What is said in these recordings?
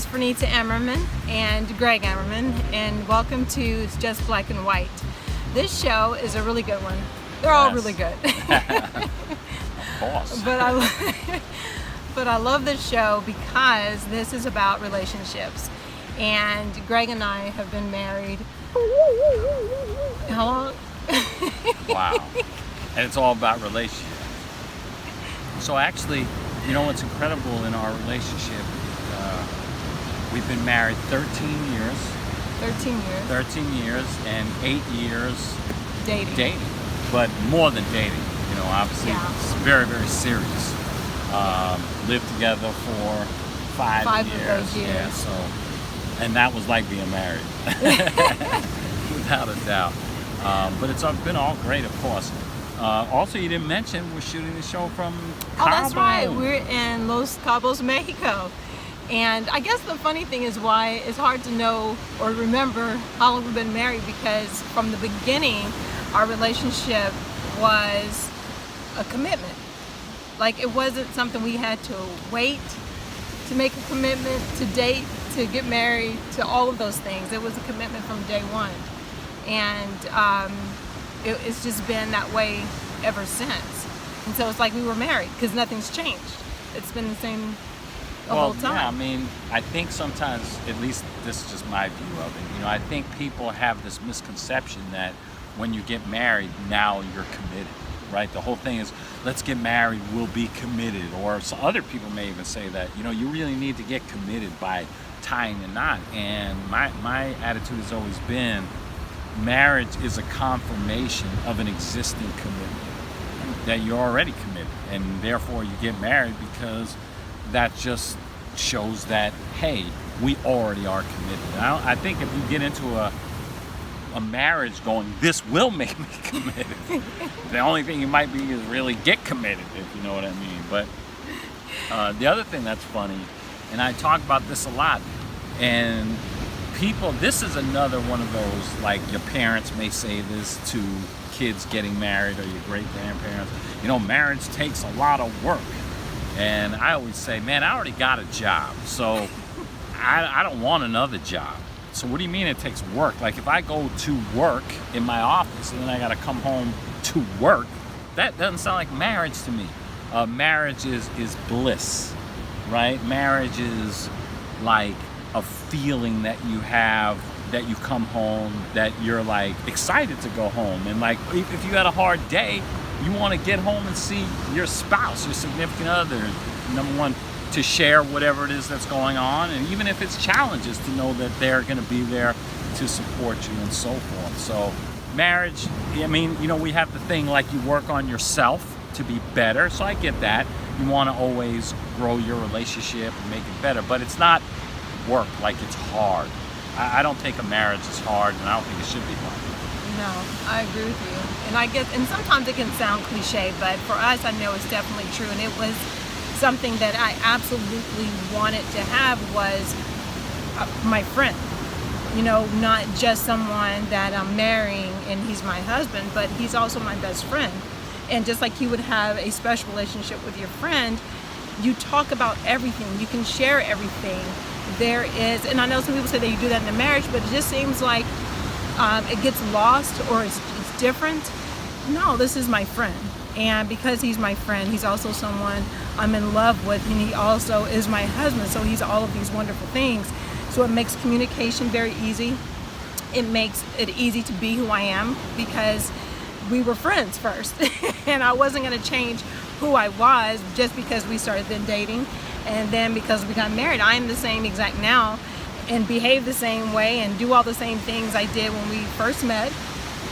is Frenita Amerman and Gregg Amerman, and welcome to It's Just Black and White. This show is a really good one. They're all really good. Of course. But I love this show because this is about relationships. And Gregg and I have been married. How long? Wow. And it's all about relationships. So actually, you know what's incredible in our relationship? We've been married 13 years. 13 years. 13 years and 8 years Dating. But more than dating. You know, obviously it's very, very serious. Lived together for 5 years. Of those years. Yeah, so, and that was like being married. Without a doubt. But it's been all great, of course. Also, you didn't mention we're shooting the show from Cabo. Oh, that's right. We're in Los Cabos, Mexico. And I guess the funny thing is why it's hard to know or remember how long we've been married, because from the beginning, our relationship was a commitment. Like, it wasn't something we had to wait to make a commitment, to date, to get married, to all of those things. It was a commitment from day one. And it's just been that way ever since. And so it's like we were married because nothing's changed. It's been the same the whole time. Yeah, I mean, I think sometimes, at least this is just my view of it, you know, I think people have this misconception that when you get married, now you're committed, right? The whole thing is, let's get married, we'll be committed. Or some other people may even say that, you know, you really need to get committed by tying the knot. And my attitude has always been, marriage is a confirmation of an existing commitment, that you're already committed, and therefore you get married because that just shows that, hey, we already are committed. I think if you get into a marriage going, this will make me committed, the only thing you might be is really get committed, if you know what I mean. But the other thing that's funny, and I talk about this a lot, and people, this is another one of those, like, your parents may say this to kids getting married, or your great grandparents, you know, marriage takes a lot of work. And I always say, man, I already got a job, so I don't want another job. So what do you mean it takes work? Like, if I go to work in my office and then I got to come home to work, that doesn't sound like marriage to me. Marriage is bliss, right? Marriage is like a feeling that you have, that you come home, that you're like excited to go home. And like, if you had a hard day, you want to get home and see your spouse, your significant other, number one, to share whatever it is that's going on. And even if it's challenges, to know that they're going to be there to support you and so forth. So marriage, I mean, you know, we have the thing like you work on yourself to be better. So I get that. You want to always grow your relationship and make it better, but it's not work, like it's hard. I don't think a marriage is hard, and I don't think it should be hard. No, I agree with you. And sometimes it can sound cliche, but for us, I know it's definitely true. And it was something that I absolutely wanted to have, was my friend. You know, not just someone that I'm marrying and he's my husband, but he's also my best friend. And just like you would have a special relationship with your friend, you talk about everything. You can share everything. There is, and I know some people say that you do that in a marriage, but it just seems like it gets lost, or it's different. No, this is my friend. And because he's my friend, he's also someone I'm in love with, and he also is my husband. So he's all of these wonderful things. So it makes communication very easy. It makes it easy to be who I am, because we were friends first. And I wasn't going to change who I was just because we started then dating. And then because we got married, I am the same exact now, and behave the same way and do all the same things I did when we first met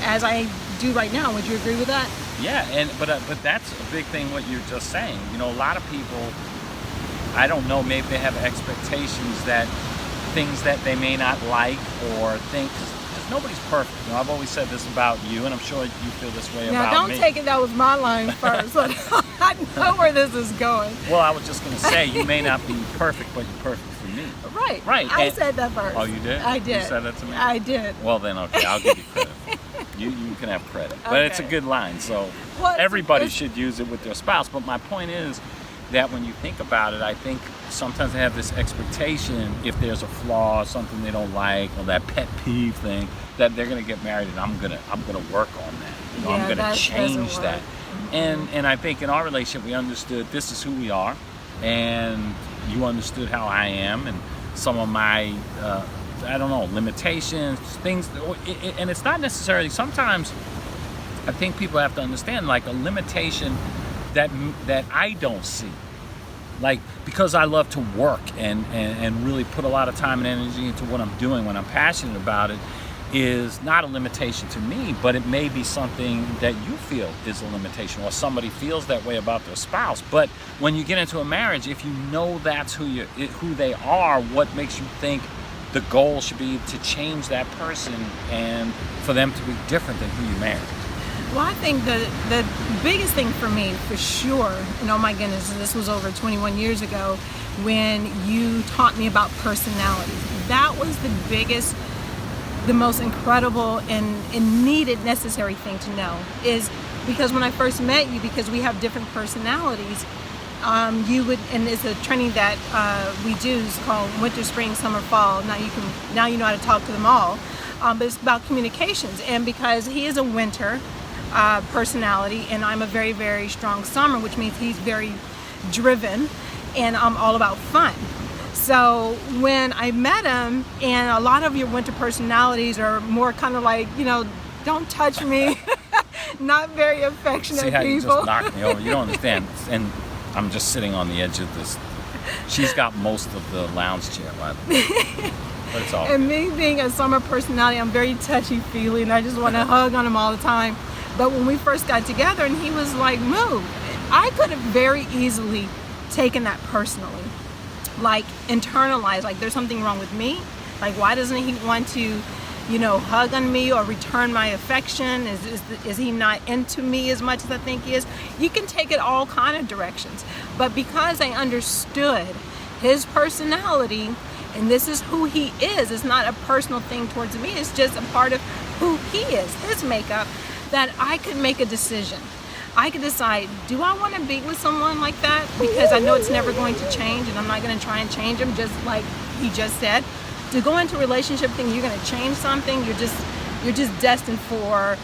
as I do right now. Would you agree with that? Yeah, but that's a big thing what you're just saying. You know, a lot of people, I don't know, maybe they have expectations that things that they may not like, or think, because nobody's perfect. You know, I've always said this about you, and I'm sure you feel this way about me. Now, don't take it that was my line first. I know where this is going. Well, I was just going to say, you may not be perfect, but you're perfect for me. Right. Right. I said that first. Oh, you did? I did. You said that to me? I did. Well, then, okay, I'll give you credit. You can have credit. But it's a good line, so everybody should use it with their spouse. But my point is, that when you think about it, I think sometimes they have this expectation, if there's a flaw, something they don't like, or that pet peeve thing, that they're gonna get married and I'm gonna work on that. You know, Yeah, I'm gonna that change doesn't that. work. And I think in our relationship we understood this is who we are, and you understood how I am and some of my I don't know, limitations, things, and it's not necessarily, sometimes I think people have to understand like a limitation that I don't see. Like, because I love to work and really put a lot of time and energy into what I'm doing when I'm passionate about it, is not a limitation to me, but it may be something that you feel is a limitation, or somebody feels that way about their spouse. But when you get into a marriage, if you know that's who they are, what makes you think the goal should be to change that person and for them to be different than who you married? Well, I think the biggest thing for me, for sure, and oh my goodness, this was over 21 years ago when you taught me about personalities. That was the biggest, the most incredible and needed, necessary thing to know, is because when I first met you, because we have different personalities, you would, and it's a training that we do, is called winter, spring, summer, fall. Now you know how to talk to them all, but it's about communications. And because he is a winter personality and I'm a very, very strong summer, which means he's very driven and I'm all about fun. So when I met him, and a lot of your winter personalities are more kind of like, you know, don't touch me, not very affectionate See how people. you just knocked me over? You don't understand. And I'm just sitting on the edge of this. She's got most of the lounge chair, by the way. But it's all And good. me being a summer personality, I'm very touchy-feely and I just want to hug on him all the time. But when we first got together and he was like, move, I could have very easily taken that personally, like internalized, like there's something wrong with me. Like, why doesn't he want to, you know, hug on me or return my affection? Is he not into me as much as I think he is? You can take it all kind of directions. But because I understood his personality, and this is who he is, it's not a personal thing towards me, it's just a part of who he is, his makeup, that I could make a decision. I could decide, do I want to be with someone like that? Because I know it's never going to change and I'm not going to try and change him, just like he just said. To go into a relationship thinking you're going to change something, you're just destined for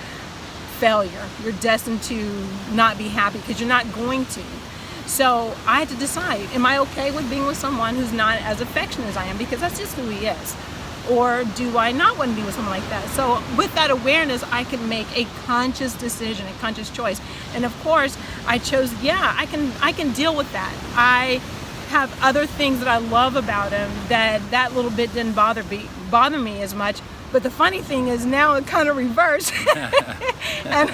failure. You're destined to not be happy because you're not going to. So I had to decide, am I okay with being with someone who's not as affectionate as I am, because that's just who he is? Or do I not want to be with someone like that? So with that awareness, I can make a conscious decision, a conscious choice. And of course, I chose, I can deal with that. I have other things that I love about him that little bit didn't bother me as much. But the funny thing is now it kind of reversed. And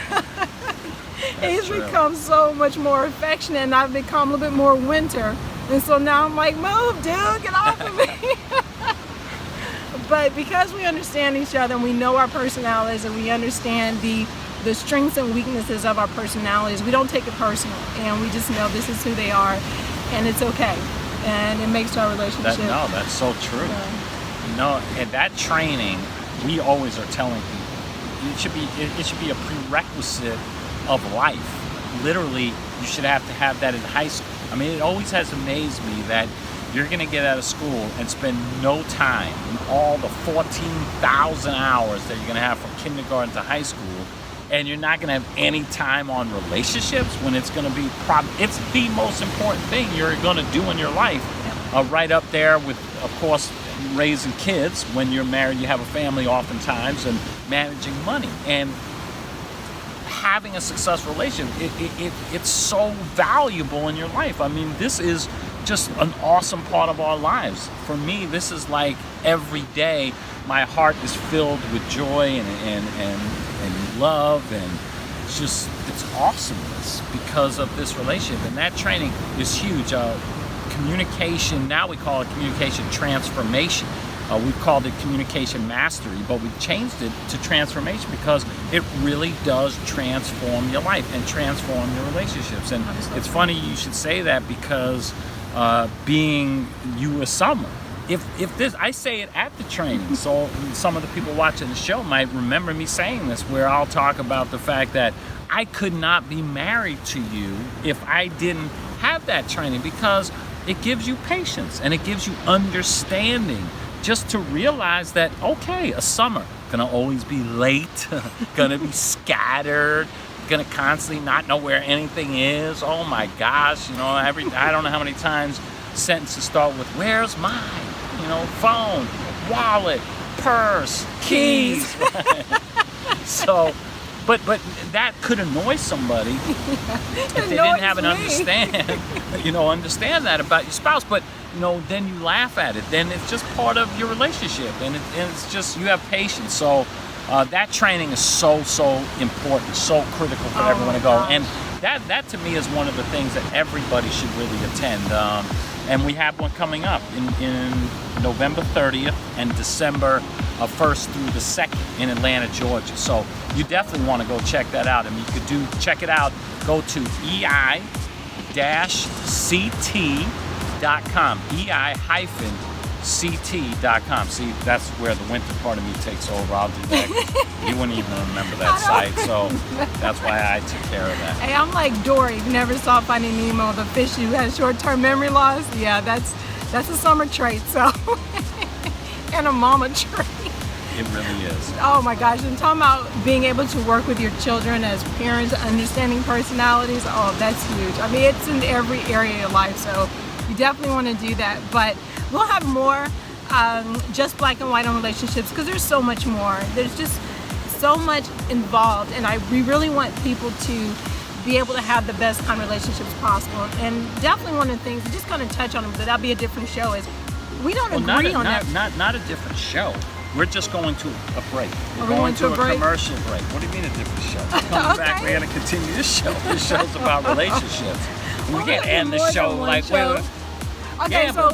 he's become so much more affectionate and I've become a little bit more winter. And so now I'm like, move, dude, get off of me. But because we understand each other and we know our personalities and we understand the strengths and weaknesses of our personalities, we don't take it personal, and we just know this is who they are and it's okay, and it makes our relationship. That's so true. You know, and that training, we always are telling people, it should be a prerequisite of life. Literally, you should have to have that in high school. I mean, it always has amazed me that you're going to get out of school and spend no time in all the 14,000 hours that you're going to have from kindergarten to high school, and you're not going to have any time on relationships when it's going to be it's the most important thing you're going to do in your life. Right up there with, of course, raising kids. When you're married, you have a family oftentimes, and managing money. And having a successful relationship, it's so valuable in your life. I mean, this is just an awesome part of our lives. For me, this is like every day my heart is filled with joy and love, and it's awesomeness because of this relationship. And that training is huge. Communication, now we call it communication transformation. We've called it communication mastery, but we've changed it to transformation because it really does transform your life and transform your relationships. And it's funny you should say that, because being you a summer, if this, I say it at the training, so some of the people watching the show might remember me saying this, where I'll talk about the fact that I could not be married to you if I didn't have that training because it gives you patience and it gives you understanding, just to realize that, okay, a summer, gonna always be late, gonna be scattered, gonna constantly not know where anything is. Oh my gosh, I don't know how many times sentences start with, where's my, phone, wallet, purse, keys. Right? So, but that could annoy somebody if they didn't have an understand that about your spouse. But then you laugh at it. Then it's just part of your relationship, and it's just, you have patience. So that training is so important, so critical for everyone to go. And that to me is one of the things that everybody should really attend. And we have one coming up in November 30th and December 1st through the 2nd in Atlanta, Georgia. So you definitely want to go check that out. And you could check it out. Go to ei-ct.com. ei-ct.com. See, that's where the winter part of me takes over. I'll do that. You wouldn't even remember that site, so that's why I took care of that. Hey, I'm like Dory. You never saw Finding Nemo, the fish who has short-term memory loss. Yeah, that's a summer trait. So, and a mama trait. It really is. Oh my gosh, and talking about being able to work with your children as parents, understanding personalities, oh, that's huge. I mean, it's in every area of your life, so you definitely want to do that. But we'll have more just black and white on relationships, because there's so much more. There's just so much involved, and we really want people to be able to have the best kind of relationships possible. And definitely one of the things, just kind of touch on it, but that'll be a different show, is we don't agree on that. Not a different show. We're just going to a break. We're going to a break? Commercial break. What do you mean a different show? We're coming back, we're going to continue this show. This show's about relationships. We can't end the show like, wait. Okay, yeah, so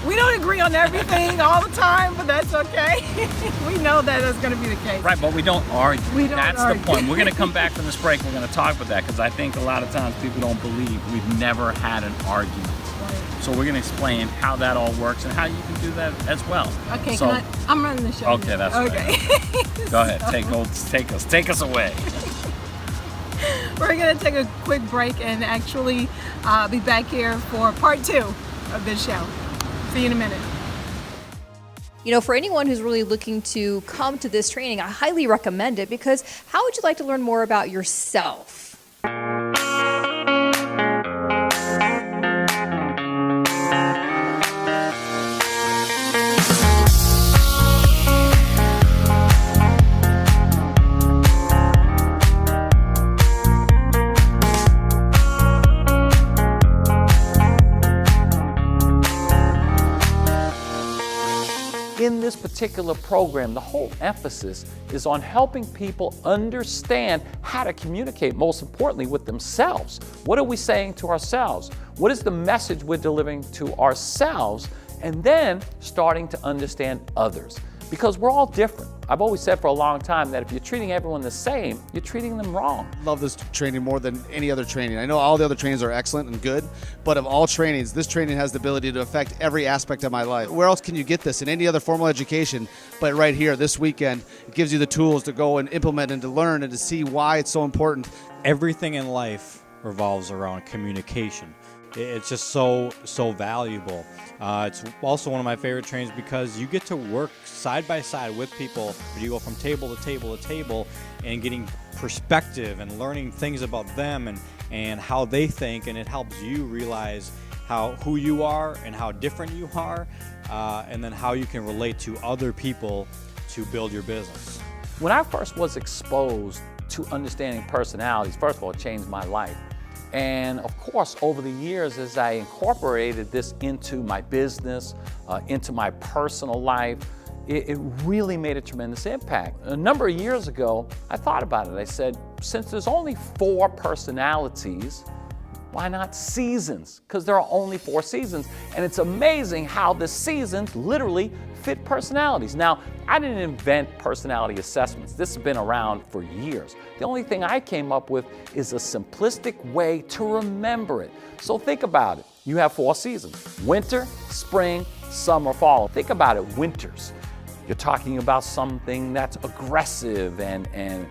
we don't agree on everything all the time, but that's okay. We know that's going to be the case. Right, but we don't argue. That's argue. the point. We're going to come back from this break. We're going to talk about that, because I think a lot of times people don't believe we've never had an argument. So we're going to explain how that all works and how you can do that as well. Okay, so, I'm running the show. Okay, that's okay. Right. Go ahead, take us away. We're going to take a quick break and actually be back here for part 2 of this show. See you in a minute. For anyone who's really looking to come to this training, I highly recommend it, because how would you like to learn more about yourself? In this particular program, the whole emphasis is on helping people understand how to communicate, most importantly, with themselves. What are we saying to ourselves? What is the message we're delivering to ourselves? And then starting to understand others. Because we're all different. I've always said for a long time that if you're treating everyone the same, you're treating them wrong. Love this training more than any other training. I know all the other trainings are excellent and good, but of all trainings, this training has the ability to affect every aspect of my life. Where else can you get this in any other formal education? But right here, this weekend, it gives you the tools to go and implement and to learn and to see why it's so important. Everything in life revolves around communication. It's just so valuable. It's also one of my favorite trainings because you get to work side by side with people. You go from table to table to table and getting perspective and learning things about them and how they think, and it helps you realize who you are and how different you are, and then how you can relate to other people to build your business. When I first was exposed to understanding personalities, first of all, it changed my life. And of course, over the years, as I incorporated this into my business, into my personal life, it really made a tremendous impact. A number of years ago, I thought about it. I said, since there's only 4 personalities, why not seasons? Because there are only 4 seasons. And it's amazing how the seasons literally fit personalities. Now, I didn't invent personality assessments. This has been around for years. The only thing I came up with is a simplistic way to remember it. So think about it. You have 4 seasons: winter, spring, summer, fall. Think about it, winters. You're talking about something that's aggressive and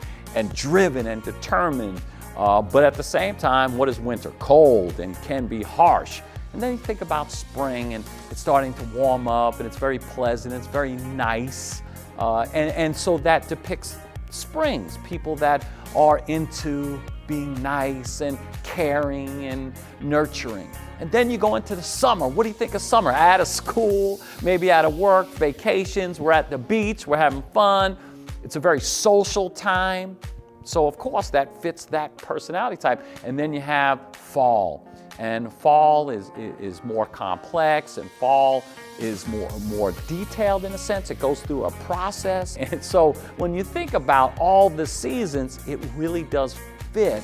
driven and determined. But at the same time, what is winter? Cold and can be harsh. And then you think about spring, and it's starting to warm up, and it's very pleasant, it's very nice. And so that depicts springs, people that are into being nice and caring and nurturing. And then you go into the summer. What do you think of summer? Out of school, maybe out of work, vacations, we're at the beach, we're having fun. It's a very social time. So of course that fits that personality type. And then you have fall. And fall is more complex, and fall is more detailed in a sense. It goes through a process. And so when you think about all the seasons, it really does fit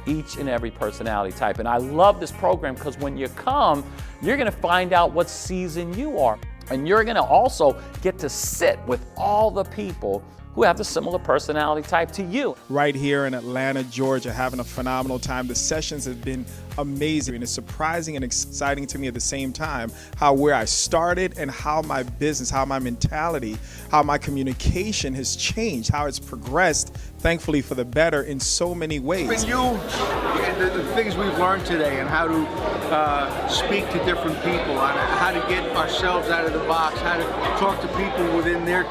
each and every personality type. And I love this program because when you come, you're gonna find out what season you are. And you're gonna also get to sit with all the people who have the similar personality type to you. Right here in Atlanta, Georgia, having a phenomenal time. The sessions have been amazing, and it's surprising and exciting to me at the same time how where I started and how my business, how my mentality, how my communication has changed, how it's progressed, thankfully for the better in so many ways. And the things we've learned today, and how to speak to different people, on how to get ourselves out of the box, how to talk to people within their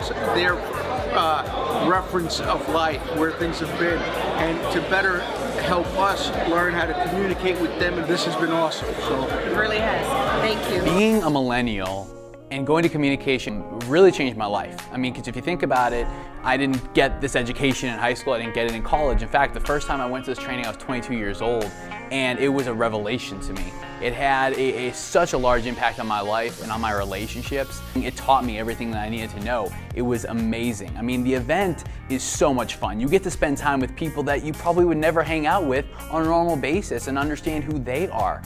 reference of life, where things have been, and to better help us learn how to communicate with them, and this has been awesome. So It really has. Thank you. Being a millennial and going to communication really changed my life. I mean, because if you think about it, I didn't get this education in high school, I didn't get it in college. In fact, the first time I went to this training, I was 22 years old, and it was a revelation to me. It had such a large impact on my life and on my relationships. It taught me everything that I needed to know. It was amazing. I mean, the event is so much fun. You get to spend time with people that you probably would never hang out with on a normal basis and understand who they are.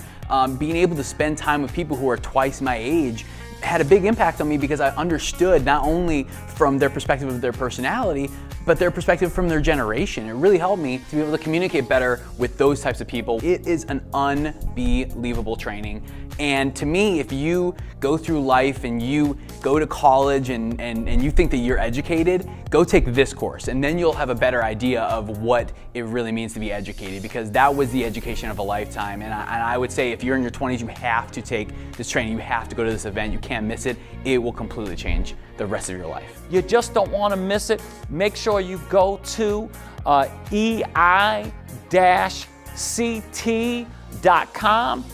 Being able to spend time with people who are twice my age had a big impact on me because I understood not only from their perspective of their personality, but their perspective from their generation. It really helped me to be able to communicate better with those types of people. It is an unbelievable training. And to me, if you go through life and you go to college and you think that you're educated, go take this course, and then you'll have a better idea of what it really means to be educated, because that was the education of a lifetime. And I would say if you're in your 20s, you have to take this training, you have to go to this event, you can't miss it. It will completely change the rest of your life. You just don't want to miss it. Make sure you go to ei-ct.com.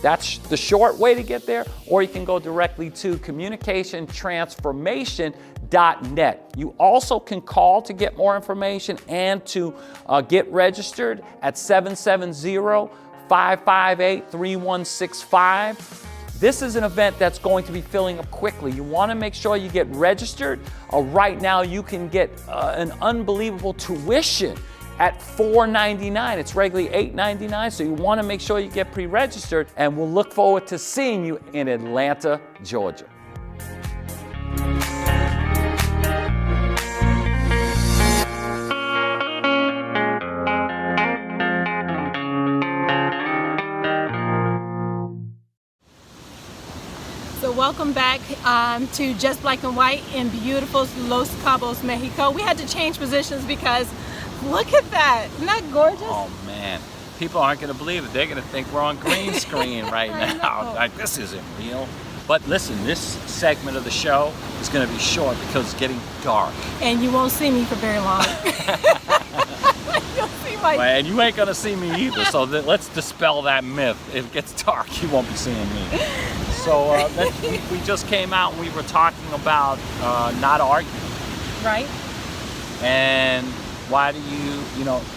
That's the short way to get there, or you can go directly to communicationtransformation.net. You also can call to get more information and to get registered at 770-558-3165. This is an event that's going to be filling up quickly. You want to make sure you get registered. Right now you can get an unbelievable tuition at $4.99. It's regularly $8.99, so you want to make sure you get pre-registered, and we'll look forward to seeing you in Atlanta, Georgia. So welcome back to Just Black and White in beautiful Los Cabos, Mexico. We had to change positions because look at that. Isn't that gorgeous? Oh man, people aren't going to believe it. They're going to think we're on green screen right now. Like, this isn't real. But listen, this segment of the show is going to be short because it's getting dark. And you won't see me for very long. You'll see my... And you ain't going to see me either, so let's dispel that myth. If it gets dark, you won't be seeing me. So we just came out and we were talking about not arguing. Right. And why do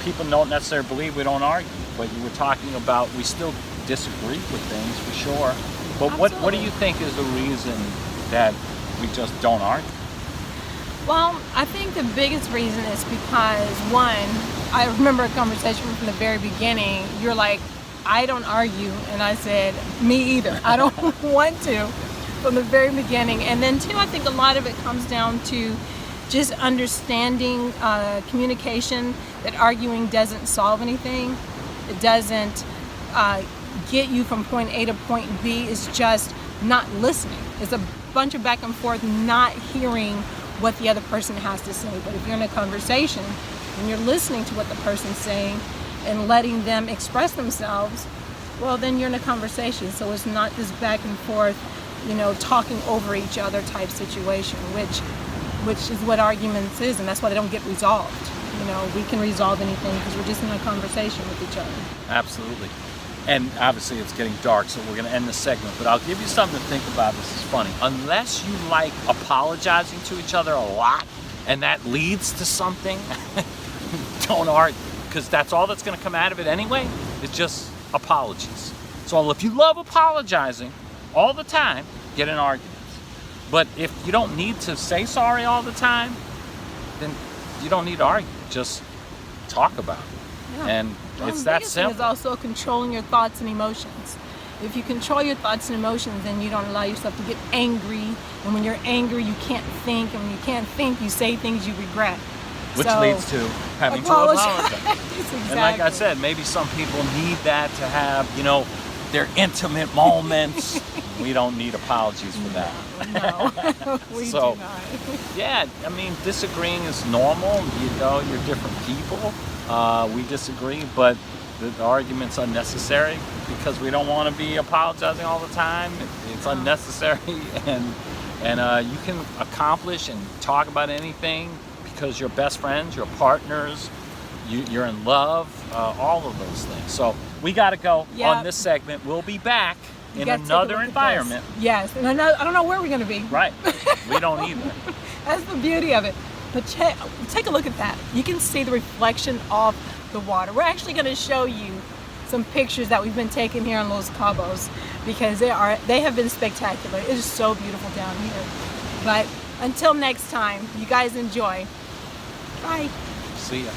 people don't necessarily believe we don't argue, but you were talking about we still disagree with things for sure. But what do you think is the reason that we just don't argue? Well, I think the biggest reason is because, one, I remember a conversation from the very beginning. You're like, I don't argue, and I said, me either. I don't want to, from the very beginning. And then two, I think a lot of it comes down to just understanding communication, that arguing doesn't solve anything. It doesn't get you from point A to point B. It's just not listening. It's a bunch of back and forth, not hearing what the other person has to say. But if you're in a conversation and you're listening to what the person's saying, and letting them express themselves, well, then you're in a conversation. So it's not this back and forth, talking over each other type situation, which is what arguments is, and that's why they don't get resolved. We can resolve anything because we're just in a conversation with each other. Absolutely. And obviously it's getting dark, so we're going to end the segment, but I'll give you something to think about. This is funny. Unless you like apologizing to each other a lot, and that leads to something, don't argue, because that's all that's going to come out of it anyway. It's just apologies. So if you love apologizing all the time, get in arguments. But if you don't need to say sorry all the time, then you don't need to argue. Just talk about it. Yeah. And Well, it's the that biggest simple. thing is also controlling your thoughts and emotions. If you control your thoughts and emotions, then you don't allow yourself to get angry. And when you're angry, you can't think. And when you can't think, you say things you regret. Which So, leads to having to apologize. apologize. Exactly. And like I said, maybe some people need that to have, their intimate moments. We don't need apologies for that. No, we So- do not. Yeah, I mean, disagreeing is normal. You're different people. We disagree, but the argument's unnecessary because we don't want to be apologizing all the time. It's unnecessary, and you can accomplish and talk about anything because you're best friends, you're partners, you're in love, all of those things. So we got to go Yep. on this segment. We'll be back You in gotta take a another look at environment. this. Yes, and I don't know where we're going to be. Right. We don't either. That's the beauty of it. But take a look at that. You can see the reflection of the water. We're actually going to show you some pictures that we've been taking here on Los Cabos because they have been spectacular. It is so beautiful down here. But until next time, you guys enjoy. Bye. See ya.